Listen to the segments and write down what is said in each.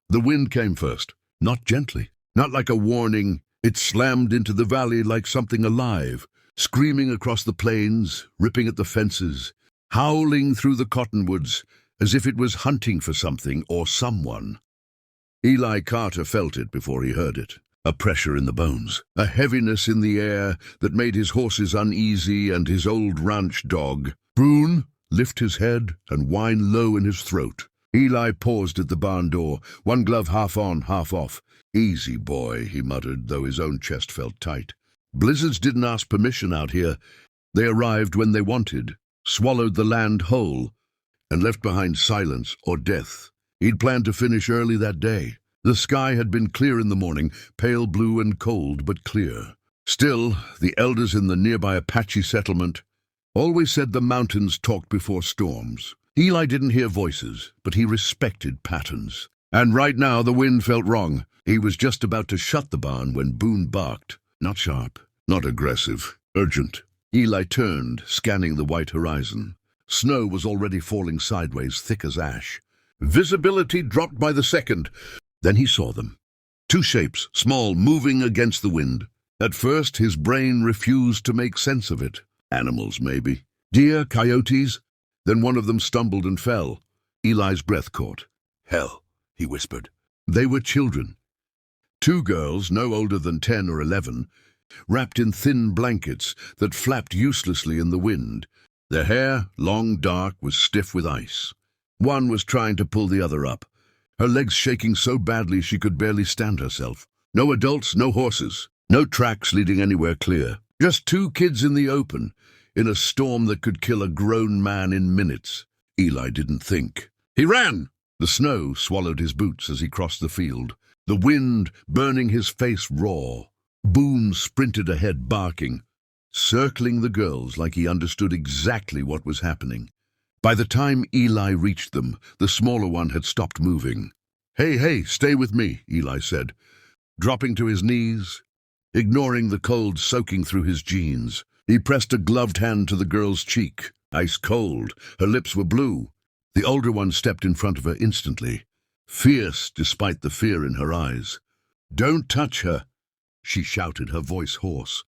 The wind came first, not gently, not like a warning. It slammed into the valley like something alive, screaming across the plains, ripping at the fences, howling through the cottonwoods, as if it was hunting for something or someone. Eli Carter felt it before he heard it. A pressure in the bones, a heaviness in the air that made his horses uneasy and his old ranch dog, Boone, lift his head and whine low in his throat. Eli paused at the barn door, one glove half on, half off. "Easy, boy," he muttered, though his own chest felt tight. Blizzards didn't ask permission out here. They arrived when they wanted, swallowed the land whole, and left behind silence or death. He'd planned to finish early that day. The sky had been clear in the morning, pale blue and cold, but clear. Still, the elders in the nearby Apache settlement always said the mountains talked before storms. Eli didn't hear voices, but he respected patterns. And right now the wind felt wrong. He was just about to shut the barn when Boone barked. Not sharp, not aggressive, urgent. Eli turned, scanning the white horizon. Snow was already falling sideways, thick as ash. Visibility dropped by the second. Then he saw them. Two shapes, small, moving against the wind. At first, his brain refused to make sense of it. Animals, maybe. Deer, coyotes. Then one of them stumbled and fell. Eli's breath caught. "Hell," he whispered. They were children. Two girls, no older than 10 or 11, wrapped in thin blankets that flapped uselessly in the wind. Their hair, long, dark, was stiff with ice. One was trying to pull the other up, her legs shaking so badly she could barely stand herself. No adults, no horses, no tracks leading anywhere clear. Just two kids in the open, in a storm that could kill a grown man in minutes. Eli didn't think. He ran! The snow swallowed his boots as he crossed the field, the wind burning his face raw. Boone sprinted ahead, barking, circling the girls like he understood exactly what was happening. By the time Eli reached them, the smaller one had stopped moving. Hey, stay with me," Eli said, dropping to his knees, ignoring the cold soaking through his jeans. He pressed a gloved hand to the girl's cheek, ice cold. Her lips were blue. The older one stepped in front of her instantly, fierce despite the fear in her eyes. "Don't touch her," she shouted, her voice hoarse.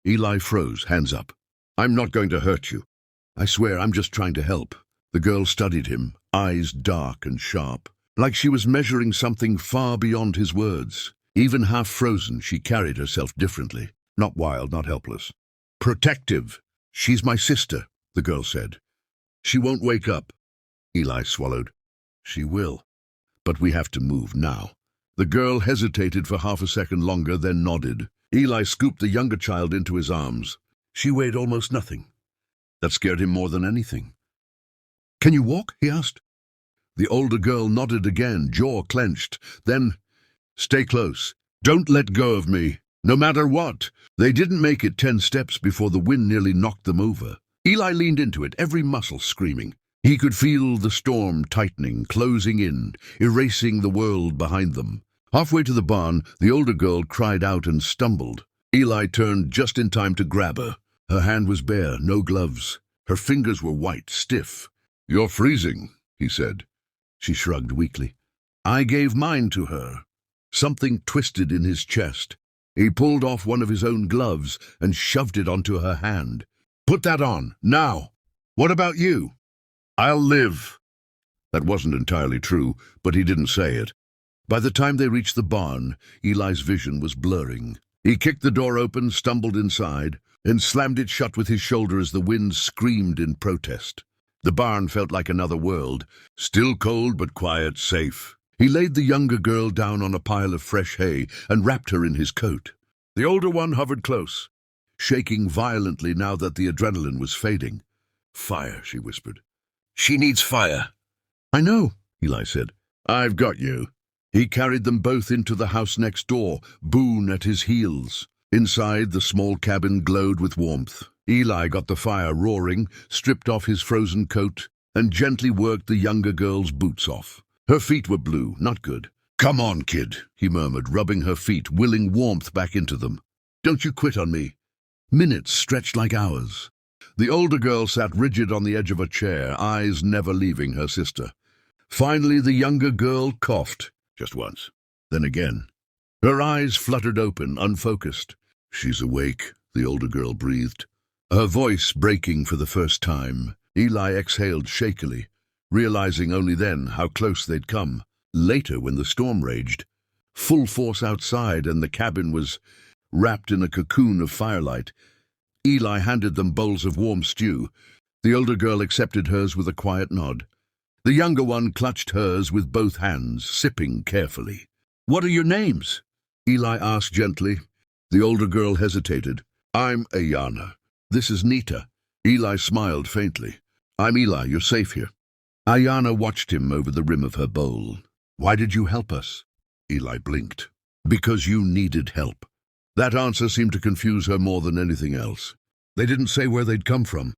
Eli froze, hands up. "I'm not going to hurt you. I swear, I'm just trying to help." The girl studied him, eyes dark and sharp, like she was measuring something far beyond his words. Even half frozen, she carried herself differently. Not wild, not helpless. "Protective. She's my sister," the girl said. "She won't wake up." Eli swallowed. "She will. But we have to move now." The girl hesitated for half a second longer, then nodded. Eli scooped the younger child into his arms. She weighed almost nothing. That scared him more than anything. "Can you walk?" he asked. The older girl nodded again, jaw clenched. Then, "Stay close. Don't let go of me, no matter what." They didn't make it 10 steps before the wind nearly knocked them over. Eli leaned into it, every muscle screaming. He could feel the storm tightening, closing in, erasing the world behind them. Halfway to the barn, the older girl cried out and stumbled. Eli turned just in time to grab her. Her hand was bare, no gloves. Her fingers were white, stiff. "You're freezing," he said. She shrugged weakly. "I gave mine to her." Something twisted in his chest. He pulled off one of his own gloves and shoved it onto her hand. "Put that on, now. What about you?" "I'll live." That wasn't entirely true, but he didn't say it. By the time they reached the barn, Eli's vision was blurring. He kicked the door open, stumbled inside, and slammed it shut with his shoulder as the wind screamed in protest. The barn felt like another world, still cold but quiet, safe. He laid the younger girl down on a pile of fresh hay and wrapped her in his coat. The older one hovered close, shaking violently now that the adrenaline was fading. "Fire," she whispered. "She needs fire." "I know," Eli said. "I've got you." He carried them both into the house next door, Boone at his heels. Inside, the small cabin glowed with warmth. Eli got the fire roaring, stripped off his frozen coat, and gently worked the younger girl's boots off. Her feet were blue, not good. "Come on, kid," he murmured, rubbing her feet, willing warmth back into them. "Don't you quit on me." Minutes stretched like hours. The older girl sat rigid on the edge of a chair, eyes never leaving her sister. Finally, the younger girl coughed. just once. Then again. Her eyes fluttered open, unfocused. She's awake, the older girl breathed. Her voice breaking for the first time. Eli exhaled shakily, realizing only then how close they'd come. Later, when the storm raged, full force outside and the cabin was wrapped in a cocoon of firelight, Eli handed them bowls of warm stew. The older girl accepted hers with a quiet nod. The younger one clutched hers with both hands, sipping carefully. "What are your names?" Eli asked gently. The older girl hesitated. "I'm Ayana. This is Nita." Eli smiled faintly. "I'm Eli. You're safe here." Ayana watched him over the rim of her bowl. "Why did you help us?" Eli blinked. "Because you needed help." That answer seemed to confuse her more than anything else. They didn't say where they'd come from.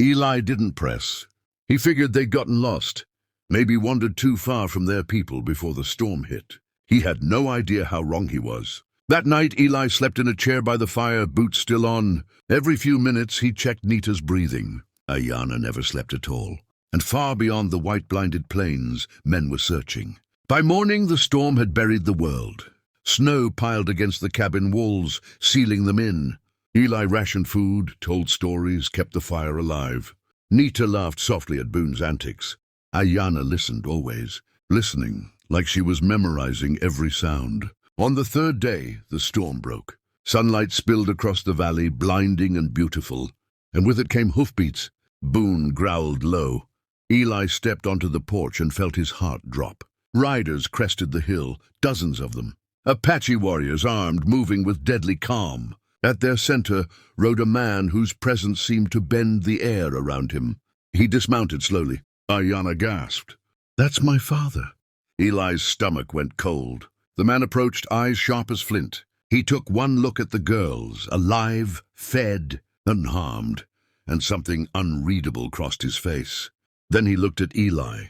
Eli didn't press. He figured they'd gotten lost, maybe wandered too far from their people before the storm hit. He had no idea how wrong he was. That night, Eli slept in a chair by the fire, boots still on. Every few minutes, he checked Nita's breathing. Ayana never slept at all. And far beyond the white-blinded plains, men were searching. By morning, the storm had buried the world. Snow piled against the cabin walls, sealing them in. Eli rationed food, told stories, kept the fire alive. Nita laughed softly at Boone's antics. Ayana listened always, listening like she was memorizing every sound. On the third day, the storm broke. Sunlight spilled across the valley, blinding and beautiful, and with it came hoofbeats. Boone growled low. Eli stepped onto the porch and felt his heart drop. Riders crested the hill, dozens of them. Apache warriors armed, moving with deadly calm. At their center rode a man whose presence seemed to bend the air around him. He dismounted slowly. Ayana gasped. "That's my father." Eli's stomach went cold. The man approached, eyes sharp as flint. He took one look at the girls, alive, fed, unharmed, and something unreadable crossed his face. Then he looked at Eli.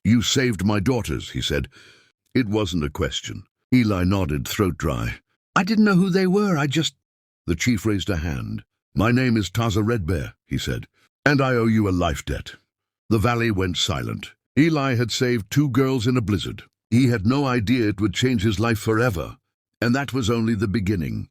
"You saved my daughters," he said. It wasn't a question. Eli nodded, throat dry. "I didn't know who they were, The chief raised a hand. "My name is Taza Redbear," he said, "and I owe you a life debt." The valley went silent. Eli had saved 2 girls in a blizzard. He had no idea it would change his life forever, and that was only the beginning.